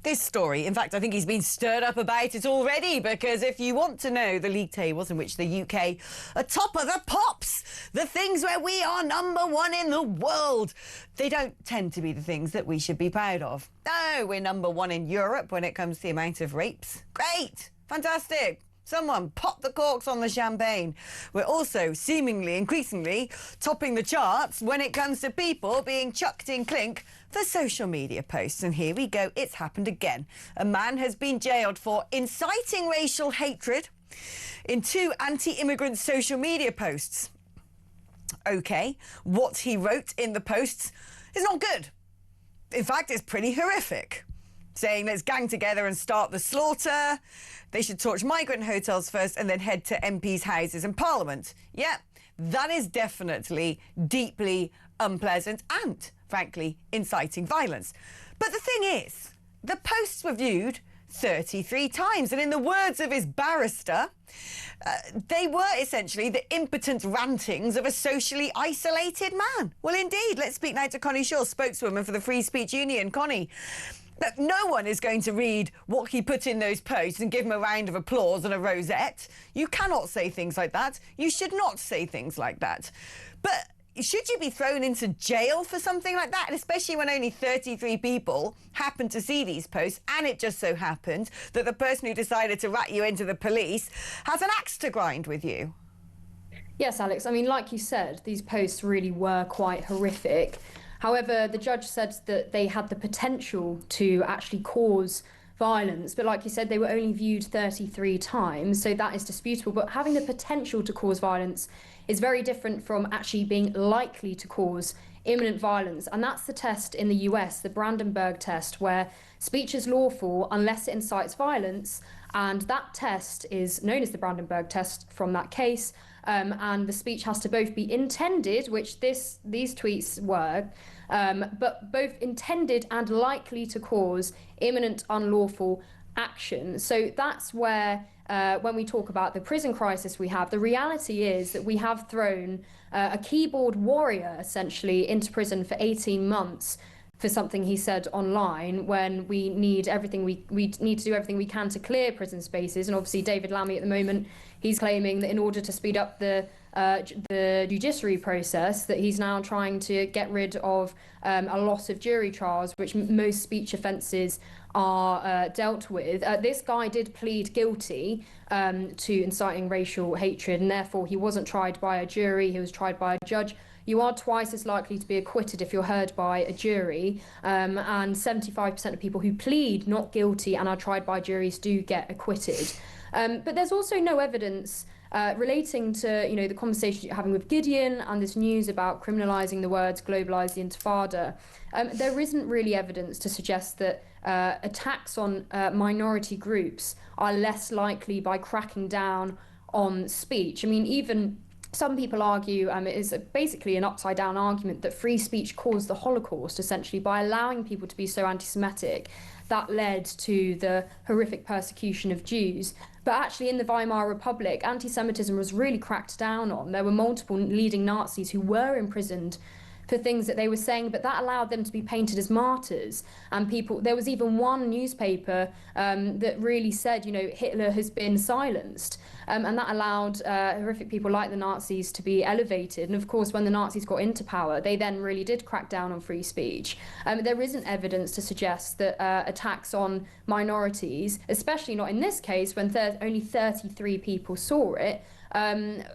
this story. In fact, I think he's been stirred up about it already, because if you want to know the league tables in which the UK are top of the pops, the things where we are #1 in the world, they don't tend to be the things that we should be proud of. No, we're #1 in Europe when it comes to the amount of rapes. Great, fantastic. Someone pop the corks on the champagne. We're also seemingly, increasingly, topping the charts when it comes to people being chucked in clink for social media posts. And here we go, it's happened again. A man has been jailed for inciting racial hatred in 2 anti-immigrant social media posts. OK, what he wrote in the posts is not good. In fact, it's pretty horrific. Saying let's gang together and start the slaughter. They should torch migrant hotels first and then head to MPs' houses and Parliament. Yeah, that is definitely deeply unpleasant and, frankly, inciting violence. But the thing is, the posts were viewed 33 times. And in the words of his barrister, they were essentially the impotent rantings of a socially isolated man. Well, indeed. Let's speak now to Connie Shaw, spokeswoman for the Free Speech Union. Connie, no one is going to read what he put in those posts and give him a round of applause and a rosette. You cannot say things like that. You should not say things like that. But should you be thrown into jail for something like that? And especially when only 33 people happened to see these posts, and it just so happened that the person who decided to rat you into the police has an axe to grind with you. Yes, Alex. I mean, like you said, these posts really were quite horrific. However, the judge said that they had the potential to actually cause violence. But like you said, they were only viewed 33 times, so that is disputable. But having the potential to cause violence is very different from actually being likely to cause imminent violence. And that's the test in the US, the Brandenburg test, where speech is lawful unless it incites violence. And that test is known as the Brandenburg test from that case. And the speech has to both be intended, which these tweets were, but both intended and likely to cause imminent unlawful action. So that's where, when we talk about the prison crisis we have, the reality is that we have thrown a keyboard warrior, essentially, into prison for 18 months for something he said online, when we need everything we need to do everything we can to clear prison spaces. And obviously David Lammy at the moment, he's claiming that in order to speed up the judiciary process, that he's now trying to get rid of a lot of jury trials, which most speech offences are dealt with. This guy did plead guilty to inciting racial hatred, and therefore he wasn't tried by a jury, he was tried by a judge. You are twice as likely to be acquitted if you're heard by a jury, and 75% of people who plead not guilty and are tried by juries do get acquitted. But there's also no evidence relating to, the conversation you're having with Gideon and this news about criminalising the words globalise the intifada. There isn't really evidence to suggest that attacks on minority groups are less likely by cracking down on speech. I mean, even some people argue it is basically an upside-down argument that free speech caused the Holocaust, essentially, by allowing people to be so anti-Semitic. That led to the horrific persecution of Jews. But actually, in the Weimar Republic, anti-Semitism was really cracked down on. There were multiple leading Nazis who were imprisoned for things that they were saying, but that allowed them to be painted as martyrs. And there was even one newspaper that really said, Hitler has been silenced. And that allowed horrific people like the Nazis to be elevated. And of course, when the Nazis got into power, they then really did crack down on free speech. There isn't evidence to suggest that attacks on minorities, especially not in this case, when only 33 people saw it,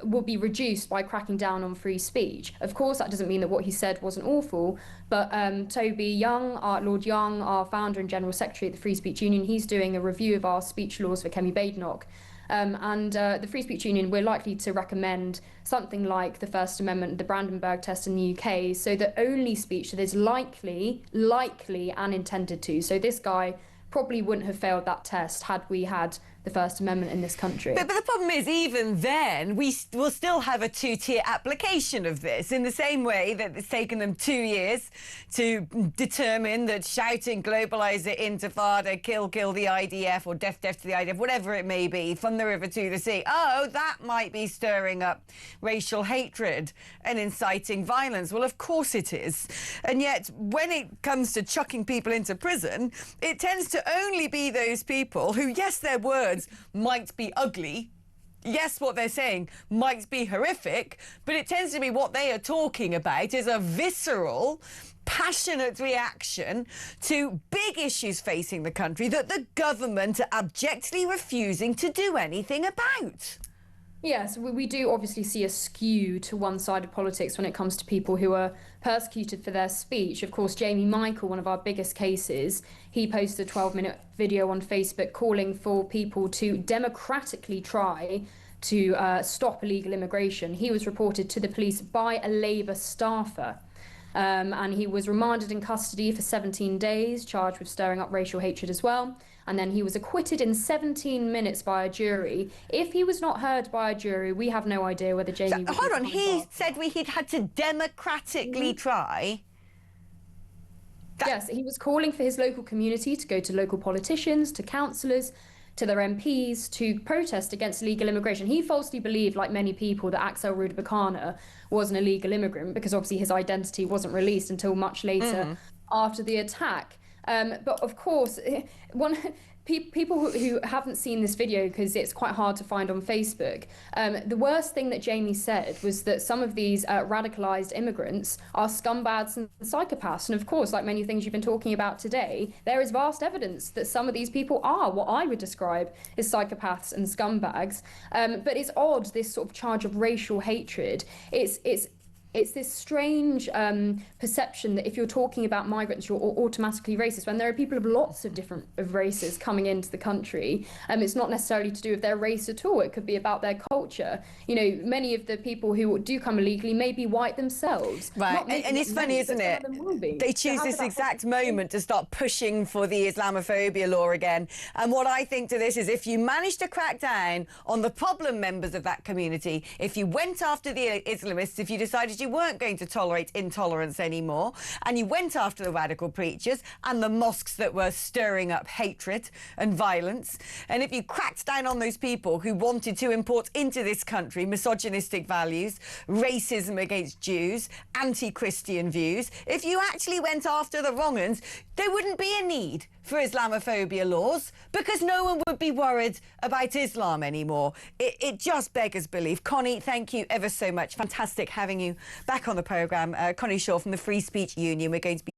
will be reduced by cracking down on free speech. Of course, that doesn't mean that what he said wasn't awful, but Toby Young, Lord Young, our founder and General Secretary at the Free Speech Union, he's doing a review of our speech laws for Kemi Badenoch. And the Free Speech Union, we're likely to recommend something like the First Amendment, the Brandenburg test in the UK, so that only speech that is likely and intended to. So this guy probably wouldn't have failed that test had we had the First Amendment in this country. But the problem is, even then, we will still have a two-tier application of this, in the same way that it's taken them 2 years to determine that shouting globalise it, intifada, kill the IDF, or death to the IDF, whatever it may be, from the river to the sea, oh, that might be stirring up racial hatred and inciting violence. Well, of course it is. And yet, when it comes to chucking people into prison, it tends to only be those people who, yes, their words might be ugly, yes, what they're saying might be horrific, but it tends to be what they are talking about is a visceral, passionate reaction to big issues facing the country that the government are abjectly refusing to do anything about. Yes, we do obviously see a skew to one side of politics when it comes to people who are persecuted for their speech. Of course, Jamie Michael, one of our biggest cases, he posted a 12-minute video on Facebook calling for people to democratically try to stop illegal immigration. He was reported to the police by a Labour staffer. And he was remanded in custody for 17 days, charged with stirring up racial hatred as well. And then he was acquitted in 17 minutes by a jury. If he was not heard by a jury, we have no idea whether Jamie... So, hold on, he said he'd had to democratically try? Yes, he was calling for his local community to go to local politicians, to councillors, to their MPs to protest against illegal immigration. He falsely believed, like many people, that Axel Rudabakana was an illegal immigrant because obviously his identity wasn't released until much later after the attack. But of course, people who haven't seen this video, because it's quite hard to find on Facebook, the worst thing that Jamie said was that some of these radicalised immigrants are scumbags and psychopaths. And of course, like many things you've been talking about today, there is vast evidence that some of these people are what I would describe as psychopaths and scumbags. But it's odd, this sort of charge of racial hatred. It's this strange perception that if you're talking about migrants, you're automatically racist, when there are people of lots of different races coming into the country. It's not necessarily to do with their race at all. It could be about their culture. You know, many of the people who do come illegally may be white themselves. Right, and it's funny, isn't it? They choose this exact moment to start pushing for the Islamophobia law again. And what I think to this is, if you manage to crack down on the problem members of that community, if you went after the Islamists, if you decided you weren't going to tolerate intolerance anymore, and you went after the radical preachers and the mosques that were stirring up hatred and violence, and if you cracked down on those people who wanted to import into this country misogynistic values, racism against Jews, anti-Christian views, if you actually went after the wrong uns, there wouldn't be a need for Islamophobia laws, because no one would be worried about Islam anymore. It just beggars belief. Connie, thank you ever so much. Fantastic having you back on the programme. Connie Shaw from the Free Speech Union. We're going to be